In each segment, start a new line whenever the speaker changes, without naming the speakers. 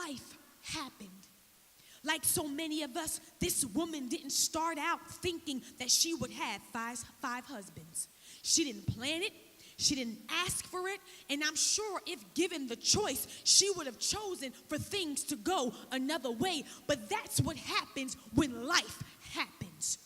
life happened. Like so many of us, this woman didn't start out thinking that she would have five husbands. She didn't plan it. She didn't ask for it. And I'm sure if given the choice, she would have chosen for things to go another way. But that's what happens when life happens.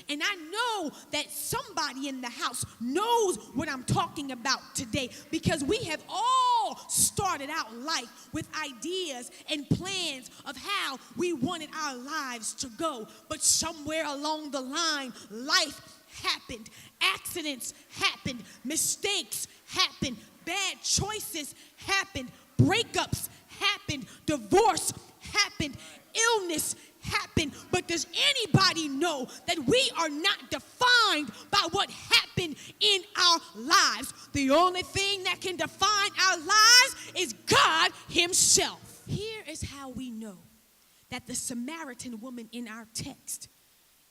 And I know that somebody in the house knows what I'm talking about today, because we have all started out life with ideas and plans of how we wanted our lives to go. But somewhere along the line, life happened. Accidents happened. Mistakes happened. Bad choices happened. Breakups happened. Divorce happened. Illness happened. But does anybody know that we are not defined by what happened in our lives? The only thing that can define our lives is God himself. Here is how we know that the Samaritan woman in our text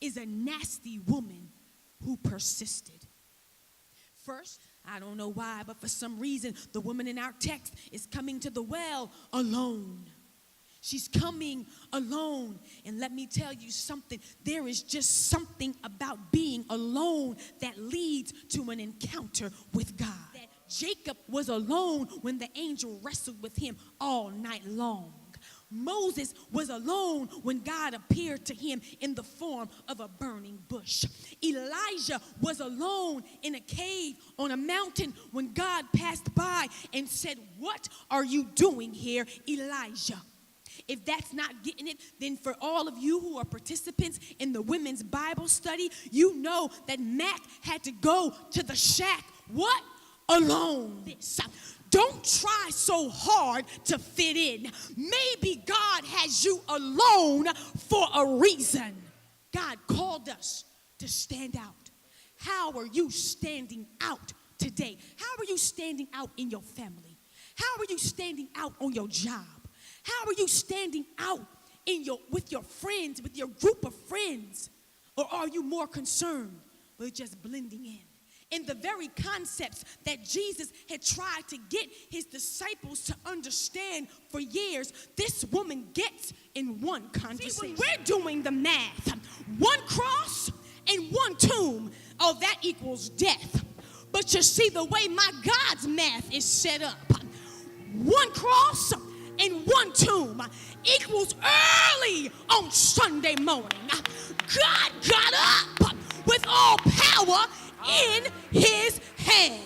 is a nasty woman who persisted. First, I don't know why, but for some reason, the woman in our text is coming to the well alone. She's coming alone. And let me tell you something. There is just something about being alone that leads to an encounter with God. That Jacob was alone when the angel wrestled with him all night long. Moses was alone when God appeared to him in the form of a burning bush. Elijah was alone in a cave on a mountain when God passed by and said, "What are you doing here, Elijah?" If that's not getting it, then for all of you who are participants in the women's Bible study, you know that Mac had to go to the shack. What? Alone. Don't try so hard to fit in. Maybe God has you alone for a reason. God called us to stand out. How are you standing out today? How are you standing out in your family? How are you standing out on your job? How are you standing out with your friends, with your group of friends? Or are you more concerned with just blending in? In the very concepts that Jesus had tried to get his disciples to understand for years, this woman gets in one conversation. See, when we're doing the math, one cross and one tomb, oh, that equals death. But you see, the way my God's math is set up, one cross and one tomb equals early on Sunday morning. God got up with all power in his hand.